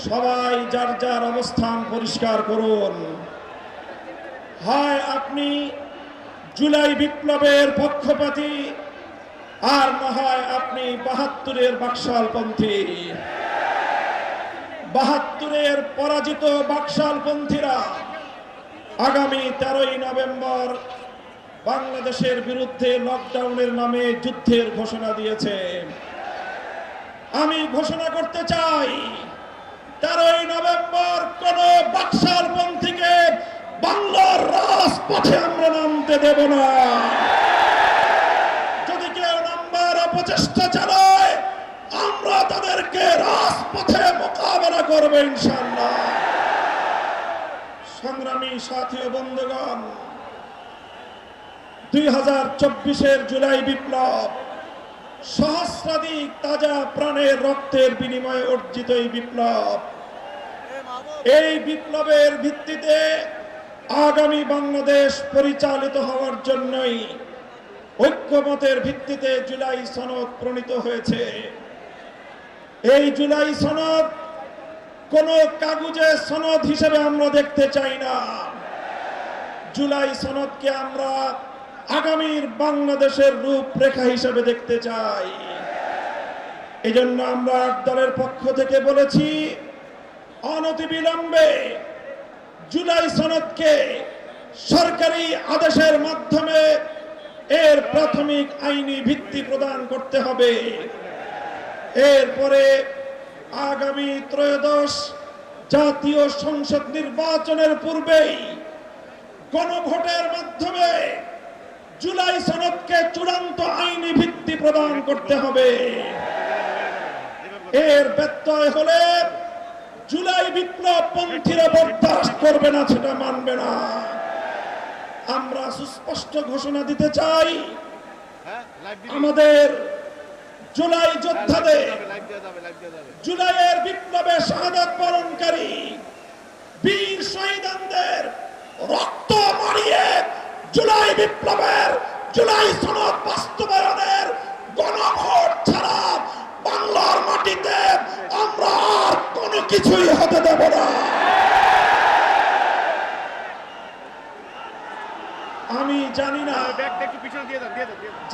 সবাই যার যার অবস্থান পরিষ্কার করুন। হয় আপনি জুলাই বিপ্লবের পক্ষপাতী, আর না হয় আপনি ৭২-এর বাকশালপন্থী। ৭২-এর পরাজিত বাকশালপন্থীরা আগামী ১৩ই নভেম্বর বাংলাদেশের বিরুদ্ধে লকডাউনের নামে যুদ্ধের ঘোষণা দিয়েছে। আমি ঘোষণা করতে চাই, ১৩ই নভেম্বর কোন বাকশালপন্থীকে বাংলার রাজপথে আমরা নামতে দেব না। যদি কেউ নামবার অপচেষ্টা চালায়, আমরা তাদেরকে রাজপথে মোকাবেলা করব ইনশাআল্লাহ। সংগ্রামী সাথী ও বন্ধুগণ, ২০২৪-এর জুলাই বিপ্লব সহস্রাধিক তাজা প্রাণের রক্তের বিনিময়ে অর্জিত এই বিপ্লব। এই বিপ্লবের ভিত্তিতে আগামী বাংলাদেশ পরিচালিত হওয়ার জন্যই ঐক্যমতের ভিত্তিতে জুলাই সনদ প্রণীত হয়েছে। এই জুলাই সনদ কোন কাগজে সনদ হিসেবে আমরা দেখতে চাই না। জুলাই সনদকে আমরা আগামীর বাংলাদেশের রূপরেখা হিসেবে দেখতে চাই। এজন্য আমরা দলের পক্ষ থেকে বলেছি, অনতিবিলম্বে জুলাই সনদকে সরকারি আদেশের মাধ্যমে এর প্রাথমিক আইনি ভিত্তি প্রদান করতে হবে। এরপরে আগামী ত্রয়োদশ জাতীয় সংসদ নির্বাচনের পূর্বেই গণভোটের মাধ্যমে জুলাই সনদকে চূড়ান্ত আইনি ভিত্তি প্রদান করতে হবে। এর ব্যত্যয় হলে জুলাই বিপ্লব পন্থীরা বরদাস্ত করবে না, সেটা মানবে না। আমরা সুস্পষ্ট ঘোষণা দিতে চাই, আমাদের জুলাই যোদ্ধাদের, জুলাইয়ের বিপ্লবে শাহাদাত বরণকারী বীর শহীদদের রক্ত মারিয়ে জুলাই বিপ্লবের, জুলাই সনদ বাস্তবায়নের গণভোট ছাড়া বাংলার মাটিতে আমরা আর কোনো কিছুই হতে দেব না। আমি জানি না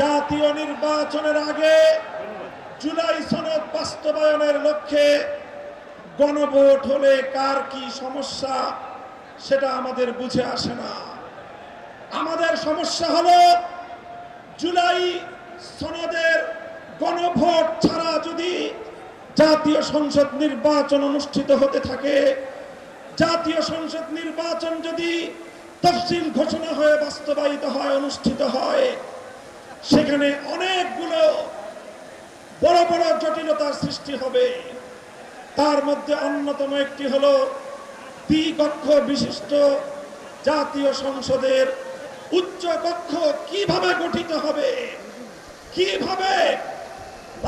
জাতীয় নির্বাচনের আগে জুলাই সনদ বাস্তবায়নের লক্ষ্যে গণভোট হলে কার কি সমস্যা, সেটা আমাদের বুঝে আসে না। আমাদের সমস্যা হলো, জুলাই সনদের গণভোট ছাড়া যদি জাতীয় সংসদ নির্বাচন অনুষ্ঠিত হতে থাকে, জাতীয় সংসদ নির্বাচন যদি তফসিল ঘোষণা হয়ে বাস্তবায়িত হয়, অনুষ্ঠিত হয়, সেখানে অনেকগুলো বড় বড় জটিলতার সৃষ্টি হবে। তার মধ্যে অন্যতম একটি হলো, দ্বিকক্ষ বিশিষ্ট জাতীয় সংসদের উচ্চ কক্ষ কিভাবে গঠিত হবে, কিভাবে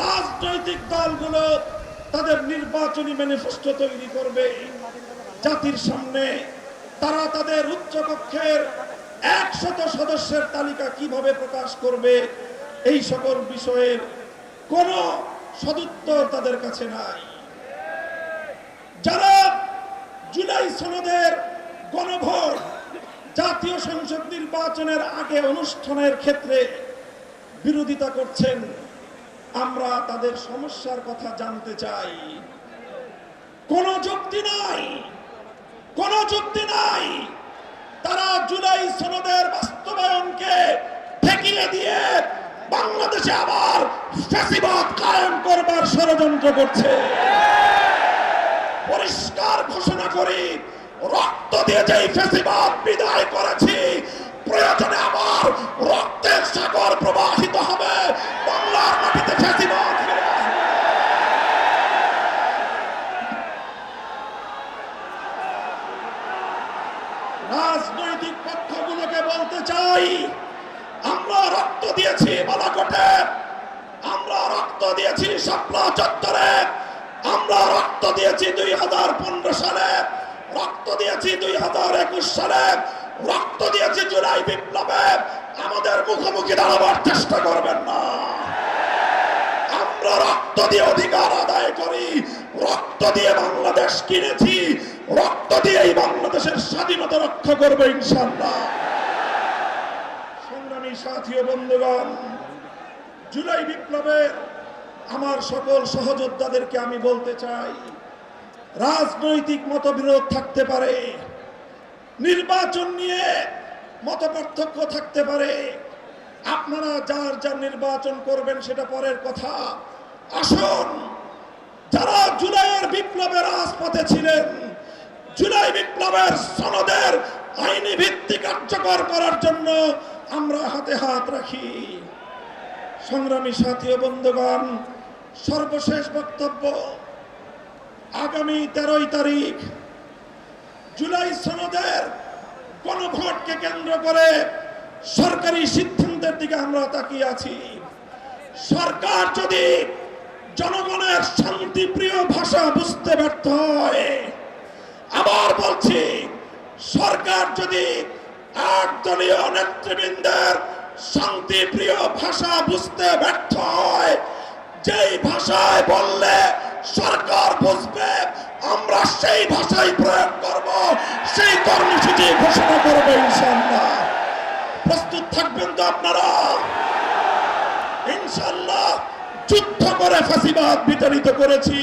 রাজনৈতিক দলগুলো তাদের নির্বাচনী ম্যানিফেস্টো তৈরি করবে, জাতির সামনে তারা তাদের উচ্চ কক্ষের ১০০ সদস্যের তালিকা কিভাবে প্রকাশ করবে, এই সকল বিষয়ের কোনো সদুত্তর তাদের কাছে নাই। যারা জুলাই সনদের গণভোট, জাতীয় সংসদ নির্বাচনের আগে অনুষ্ঠানের ক্ষেত্রে বিরোধিতা করছেন, আমরা তাদের সমস্যার কথা জানতে চাই। কোনো যুক্তি নাই, কোনো যুক্তি নাই। তারা জুলাই সনদের বাস্তবায়নকে ঠেকিয়ে দিয়ে বাংলাদেশে আবার ফ্যাসিবাদ কায়েম করবার ষড়যন্ত্র করছে। পরিষ্কার ঘোষণা করি, রক্ত দিয়ে যেই ফ্যাসিবাদ বিদায় করেছি, প্রয়োজনে আবার রক্তের সাগর প্রবাহিত হবে, বাংলার মাটিতে ফ্যাসিবাদ ফিরে আসবে। রাজনৈতিক পক্ষগুলোকে বলতে চাই, আমরা রক্ত দিয়েছি বালাকোটে, আমরা রক্ত দিয়েছি শাপলা চত্বরে, আমরা রক্ত দিয়েছি 2015 সালে, রক্ত দিয়েছি 2021 সালে, রক্ত দিয়েছি জুলাই বিপ্লবে। আমাদের মুখোমুখি দাঁড়াবার চেষ্টা করবেন না। আমরা রক্ত দিয়ে অধিকার আদায় করি, রক্ত দিয়ে বাংলাদেশ কিনেছি, রক্ত দিয়ে এই বাংলাদেশের স্বাধীনতা রক্ষা করবো ইনশাআল্লাহ। সংগ্রামী সাথী ও বন্ধুগণ, জুলাই বিপ্লবের আমার সকল সহযোদ্ধাদেরকে আমি বলতে চাই, রাজনৈতিক মতবিরোধ থাকতে পারে, নির্বাচন নিয়ে মতপার্থক্য থাকতে পারে, আপনারা যার যার নির্বাচন করবেন সেটা পরের কথা। আসুন, যারা জুলাইয়ের বিপ্লবের রাজপথে ছিলেন, জুলাই বিপ্লবের সনদের আইনি ভিত্তি কার্যকর করার জন্য আমরা হাতে হাত রাখি। সংগ্রামী সাথী ও বন্ধুগণ, সর্বশেষ বক্তব্য, আগামী 13 তারিখ জুলাই সনদের গণভোটকে কেন্দ্র করে সরকারি সিদ্ধান্তের দিকে আমরা তাকিয়ে আছি। সরকার যদি জনগণের শান্তিপ্রিয় ভাষা বুঝতে ব্যর্থ হয়, আবার বলছি, সরকার যদি একদলীয় নেতৃবৃন্দের শান্তিপ্রিয় ভাষা বুঝতে ব্যর্থ হয়, যেই ভাষায় বললে সরকার বুঝবে আমরা সেই ভাষাই প্রয়োগ করব, সেই কর্মসূচি ঘোষণা করব ইনশাআল্লাহ। প্রস্তুত থাকবেন তো আপনারা? ইনশাআল্লাহ যুদ্ধ করে ফ্যাসিবাদ বিতাড়িত করেছি।